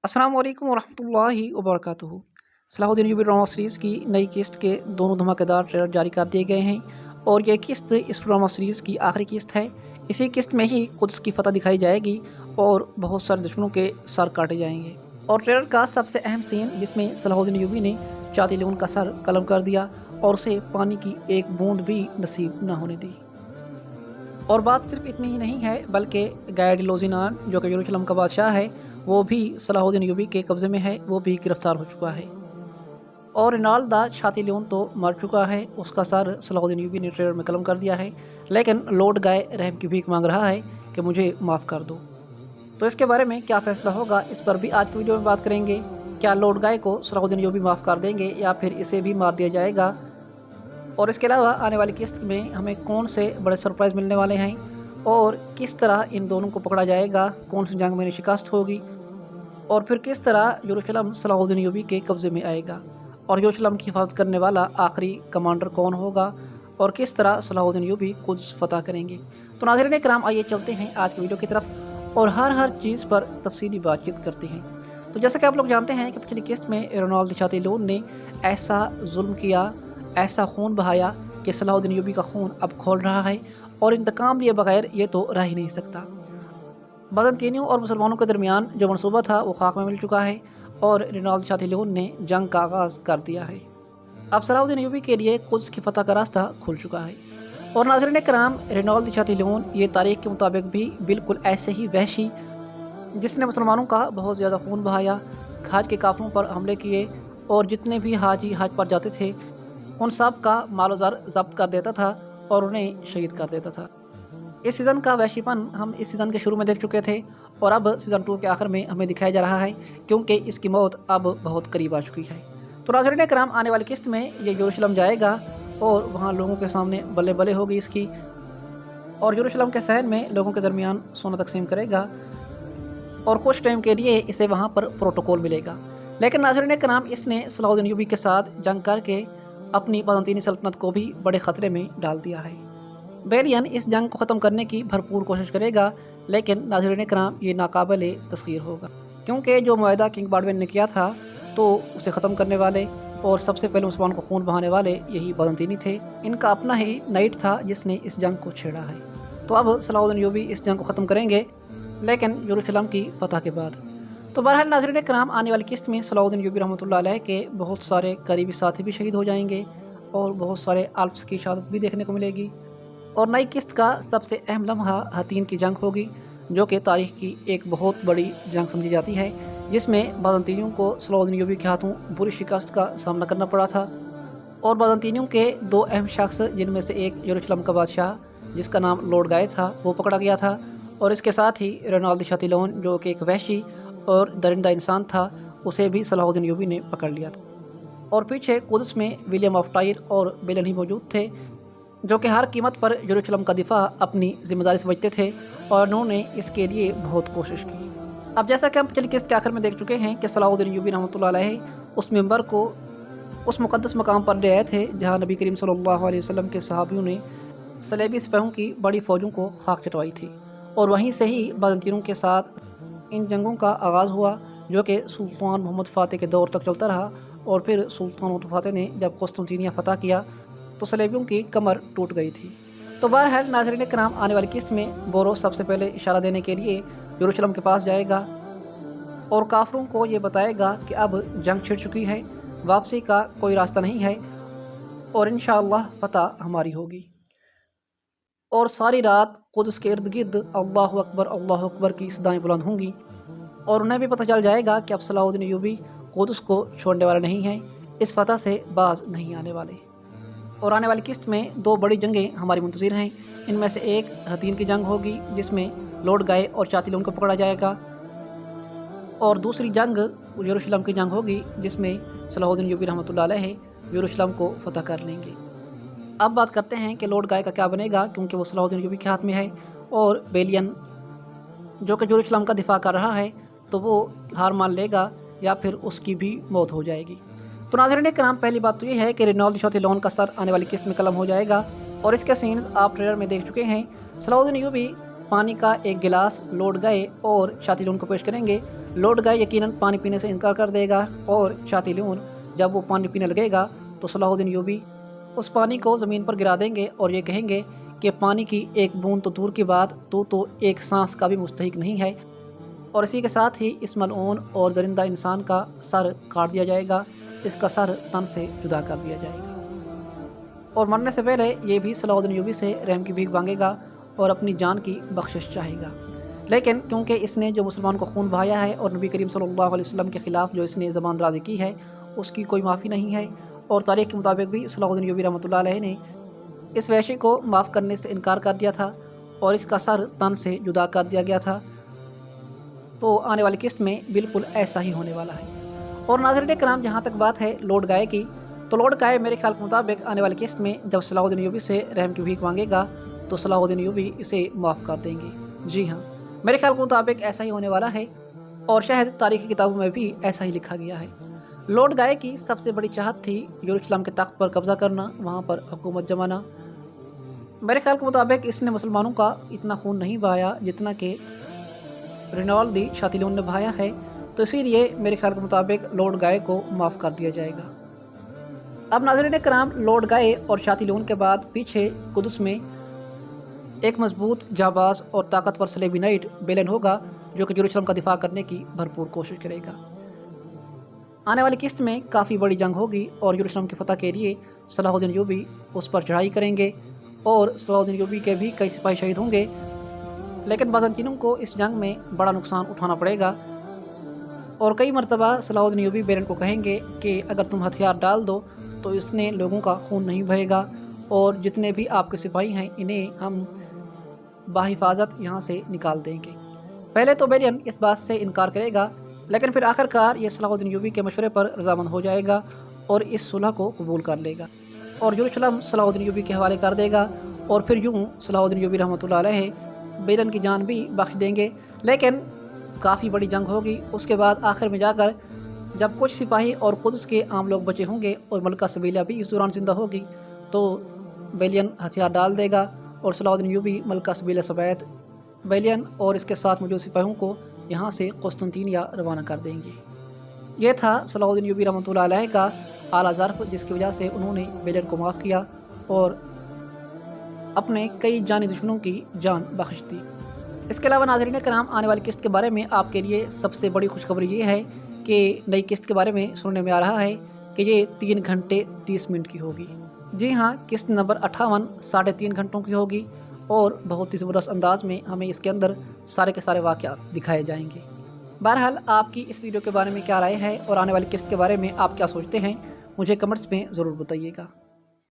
अस्सलाम वालेकुम वरहमतुल्लाहि वबरकातुहू। सलाहुद्दीन यूबी ड्रामा सीरीज़ की नई किस्त के दोनों धमाकेदार ट्रेलर जारी कर दिए गए हैं और यह किस्त इस ड्रामा सीरीज़ की आखिरी किस्त है। इसी किस्त में ही कुद्स की फतह दिखाई जाएगी और बहुत सारे दुश्मनों के सर काटे जाएंगे। और ट्रेलर का सबसे अहम सीन जिसमें सलाहुद्दीन यूबी ने चाहती लोन का सर कलम कर दिया और उसे पानी की एक बूंद भी नसीब न होने दी। और बात सिर्फ इतनी ही नहीं है बल्कि गायडी लोजिनान जो कि यरूशलेम का बादशाह है वो भी सलाहुद्दीन यूबी के कब्ज़े में है, वो भी गिरफ्तार हो चुका है। और रिनाल्दा छाती लियोन तो मर चुका है, उसका सर सलाहुद्दीन यूबी ने ट्रेलर में कलम कर दिया है, लेकिन लॉर्ड गाय रहम की भीख मांग रहा है कि मुझे माफ़ कर दो। तो इसके बारे में क्या फ़ैसला होगा, इस पर भी आज की वीडियो में बात करेंगे। क्या लॉर्ड गाय को सलाहुद्दीन यूबी माफ़ कर देंगे या फिर इसे भी मार दिया जाएगा? और इसके अलावा आने वाली किस्त में हमें कौन से बड़े सरप्राइज़ मिलने वाले हैं और किस तरह इन दोनों को पकड़ा जाएगा, कौन सी जंग में शिकस्त होगी और फिर किस तरह यरूशलेम सलाहुद्दीन यूबी के कब्ज़े में आएगा और यरूशलेम की हिफाजत करने वाला आखिरी कमांडर कौन होगा और किस तरह सलाहुद्दीन यूबी कुद्स फतह करेंगे। तो नाज़रीन कराम, आइए चलते हैं आज की वीडियो की तरफ और हर चीज़ पर तफसीली बातचीत करते हैं। तो जैसा कि आप लोग जानते हैं कि पिछली किस्त में रोनाल्ड छाती लोन ने ऐसा जुल्म किया, ऐसा खून बहाया कि सलाहुद्दीन यूबी का खून अब खोल रहा है और इंतकाम लिए बगैर ये तो रह ही नहीं सकता। बाज़ंतीनियों और मुसलमानों के दरमियान जो मनसूबा था वो खाक में मिल चुका है और रिनाल्ड छाती लोन ने जंग का आगाज़ कर दिया है। अब सलाहुद्दीन यूबी के लिए कुद्स की फतह का रास्ता खुल चुका है। और नाज़रीन कराम, रिनाल्ड छाती लोन ये तारीख के मुताबिक भी बिल्कुल ऐसे ही वहशी जिसने मुसलमानों का बहुत ज़्यादा खून बहाया, हज के काफिलों पर हमले किए और जितने भी हाजी हज पर जाते थे उन सब का मालो ज़र जब्त कर देता था और उन्हें शहीद कर देता था। इस सीज़न का वहशीपन हम इस सीज़न के शुरू में देख चुके थे और अब सीज़न 2 के आखिर में हमें दिखाया जा रहा है क्योंकि इसकी मौत अब बहुत करीब आ चुकी है। तो नाज़रीन कराम, आने वाली किस्त में ये यरूशलेम जाएगा और वहाँ लोगों के सामने बल्ले बल्ले होगी इसकी और यरूशलेम के सहन में लोगों के दरमियान सोना तकसीम करेगा और कुछ टाइम के लिए इसे वहाँ पर प्रोटोकॉल मिलेगा। लेकिन नाज़रीन कराम, इसने सलाहुद्दीन यूबी के साथ जंग करके अपनी बाज़ंतीनी सल्तनत को भी बड़े ख़तरे में डाल दिया है। बेलियन इस जंग को ख़त्म करने की भरपूर कोशिश करेगा, लेकिन नाज़रीन कराम ये नाकाबिल तस्खीर होगा क्योंकि जो मुआहदा किंग बाडविन ने किया था तो उसे ख़त्म करने वाले और सबसे पहले मुसलमान को खून बहाने वाले यही बाज़ंतीनी थे। इनका अपना ही नाइट था जिसने इस जंग को छेड़ा है। तो अब सलाहुद्दीन यूबी इस जंग को ख़त्म करेंगे, लेकिन यरूशलेम की फतह के बाद। तो बहरहाल नाज़रीन कराम, आने वाली किस्त में सलाहुद्दीन यूबी रहमतुल्लाह अलैह के बहुत सारे करीबी साथी भी शहीद हो जाएंगे और बहुत सारे आल्प्स की शहादत भी देखने को मिलेगी। और नई किस्त का सबसे अहम लम्हा हतीन की जंग होगी जो कि तारीख़ की एक बहुत बड़ी जंग समझी जाती है, जिसमें बाज़ंतीनियों को सलाहुद्दीन यूबी के हाथों बुरी शिकस्त का सामना करना पड़ा था। और बाज़ंतीनियों के दो अहम शख्स जिनमें से एक यरूशलेम का बादशाह जिसका नाम लॉर्ड गाय था वो पकड़ा गया था और इसके साथ ही रोनाल्ड छाती लोन जो कि एक वहशी और दरिंदा इंसान था उसे भी सलाहुद्दीन यूबी ने पकड़ लिया था। और पीछे कुद्स में विलियम ऑफ टायर और बेलन ही मौजूद थे जो कि हर कीमत पर यरूशलेम का दिफा अपनी जिम्मेदारी समझते थे और उन्होंने इसके लिए बहुत कोशिश की। अब जैसा कि हम पिछली किस्त के आखिर में देख चुके हैं कि सलाहुद्दीन यूबी रहमतुल्लाह अलैह उस मेंबर को उस मुक़द्दस मकाम पर ले आए थे जहाँ नबी करीम सल्लल्लाहु अलैहि वसल्लम के सहाबियों ने सलेबी सिपाहियों की बड़ी फ़ौजों को खाक चटवाई थी। और वहीं से ही बाज़ंतीनों के साथ इन जंगों का आगाज़ हुआ जो कि सुल्तान मोहम्मद फ़ातिह के दौर तक चलता रहा। और फिर सुल्तान मोहम्मद फ़ातिह ने जब कुस्तुनतीनिया फ़तह किया तो सलेबियों की कमर टूट गई थी। तो बहरहाल नाज़रीन कराम, आने वाली किस्त में बोरो सबसे पहले इशारा देने के लिए यरूशलेम के पास जाएगा और काफरों को ये बताएगा कि अब जंग छिड़ चुकी है, वापसी का कोई रास्ता नहीं है और इंशाअल्लाह फतह हमारी होगी। और सारी रात कुद्स के इर्द गिर्द अल्लाहु अकबर की सदाएं बुलंद होंगी और उन्हें भी पता चल जाएगा कि अब सलाहुद्दीन यूबी कुद्स को छोड़ने वाले नहीं हैं, इस फतह से बाज नहीं आने वाले। और आने वाली किस्त में दो बड़ी जंगें हमारी मुंतज़िर हैं। इनमें से एक हतीन की जंग होगी जिसमें लॉर्ड गाय और चाती लोन को पकड़ा जाएगा और दूसरी जंग यरूशलेम की जंग होगी जिसमें सलाहुद्दीन यूबी रहमतुल्लाह अलैह यरूशलेम को फतह कर लेंगे। अब बात करते हैं कि लॉर्ड गाय का क्या बनेगा क्योंकि वो सलाहुद्दीन यूबी के हाथ में है और बेलियन जो कि यरूशलेम का दिफा कर रहा है तो वो हार मान लेगा या फिर उसकी भी मौत हो जाएगी। तो नाज़रीन कराम, पहली बात तो ये है कि रोनाल्ड छाती लोन का सर आने वाली किस्त में कलम हो जाएगा और इसके सीन्स आप ट्रेलर में देख चुके हैं। सलाहुद्दीन यूबी पानी का एक गिलास लॉर्ड गाय और छाती लोन को पेश करेंगे लौट गए यकीनन पानी पीने से इनकार कर देगा और शातिलून जब वो पानी पीने लगेगा तो सलाहुद्दीन यूबी उस पानी को ज़मीन पर गिरा देंगे और ये कहेंगे कि पानी की एक बूंद तो दूर की बात, तू तो एक सांस का भी मुस्तहिक नहीं है। और इसी के साथ ही इस मलऊन और दरिंदा इंसान का सर काट दिया जाएगा, इसका सर तन से जुदा कर दिया जाएगा। और मरने से पहले ये भी सलाहुद्दीन यूबी से रहम की भीख मांगेगा और अपनी जान की बख्शिश चाहेगा। लेकिन क्योंकि इसने जो मुसलमान को खून बहाया है और नबी करीम सल्लल्लाहु अलैहि वसल्लम के ख़िलाफ़ जो इसने ज़बान दराज़ी की है उसकी कोई माफ़ी नहीं है। और तारीख़ के मुताबिक भी सलाहुद्दीन यूबी रहमतुल्लाह अलैह ने इस वहशी को माफ़ करने से इनकार कर दिया था और इसका सर तन से जुदा कर दिया गया था। तो आने वाली किस्त में बिल्कुल ऐसा ही होने वाला है। और नाज़रीन कराम, जहाँ तक बात है लौट गाय की, तो लौट गाय मेरे ख्याल के मुताबिक आने वाली किस्त में जब सलाहुद्दीन यूबी से रहम की भीख मांगेगा तो सलाहुद्दीन यूबी इसे माफ़ कर देंगे। जी हाँ, मेरे ख्याल के मुताबिक ऐसा ही होने वाला है और शायद तारीख़ की किताबों में भी ऐसा ही लिखा गया है। लौट गाय की सबसे बड़ी चाहत थी यरूशलेम के तख्त पर कब्ज़ा करना, वहाँ पर हुकूमत जमाना। मेरे ख्याल के मुताबिक इसने मुसलमानों का इतना खून नहीं बहाया जितना कि रेनॉल्ड दी शातिलून ने बहाया है, तो इसीलिए मेरे ख्याल के मुताबिक लौट गाय को माफ़ कर दिया जाएगा। अब नाज़रीन कराम, लौट गाय और शातिलून के बाद पीछे कुदस में एक मजबूत, जाबाज और ताकतवर सलेबिनाइट बेलन होगा जो कि यरूशलेम का दिफा करने की भरपूर कोशिश करेगा। आने वाली किस्त में काफ़ी बड़ी जंग होगी और यरूशलेम की फतह के लिए सलाहुद्दीन यूबी उस पर चढ़ाई करेंगे और सलाहुद्दीन यूबी के भी कई सिपाही शहीद होंगे। लेकिन बाज़ंतीनों को इस जंग में बड़ा नुकसान उठाना पड़ेगा और कई मरतबा सलाहुद्दीन यूबी बेलन को कहेंगे कि अगर तुम हथियार डाल दो तो इसने लोगों का खून नहीं बहेगा और जितने भी आपके सिपाही हैं इन्हें हम बाहिफाजत यहाँ से निकाल देंगे। पहले तो बेलियन इस बात से इनकार करेगा, लेकिन फिर आखिरकार ये सलाहुद्दीन यूबी के मशवरे पर रजामंद हो जाएगा और इस सुलह को कबूल कर लेगा और यरूशलेम सलाहुद्दीन यूबी के हवाले कर देगा। और फिर यूँ सलाहुद्दीन यूबी रहमतुल्लाह अलैह बेलन की जान भी बख्श देंगे। लेकिन काफ़ी बड़ी जंग होगी। उसके बाद आखिर में जाकर जब कुछ सिपाही और कुद्स के आम लोग बचे होंगे और मलका सबीला भी इस दौरान ज़िंदा होगी, तो बेलियन हथियार डाल देगा और सलाहुद्दीन यूबी मलका सबीला समेत बेलियन और इसके साथ मौजूद सिपाहियों को यहाँ से कुस्तुनतीनिया रवाना कर देंगे। ये था सलाहुद्दीन यूबी रहमतुल्लाह अलैह का आला ज़र्फ़, जिसकी वजह से उन्होंने बेलियन को माफ़ किया और अपने कई जानी दुश्मनों की जान बख्श दी। इसके अलावा नाज़रीन कराम, आने वाली किस्त के बारे में आपके लिए सबसे बड़ी खुशखबरी ये है कि नई किस्त के बारे में सुनने में आ रहा है कि ये 3 घंटे 30 मिनट की होगी। जी हाँ, किस्त नंबर 58 3.5 घंटों की होगी और बहुत ही ज़बरदस्त अंदाज में हमें इसके अंदर सारे के सारे वाक़यात दिखाए जाएंगे। बहरहाल, आपकी इस वीडियो के बारे में क्या राय है और आने वाली किस्त के बारे में आप क्या सोचते हैं, मुझे कमेंट्स में ज़रूर बताइएगा।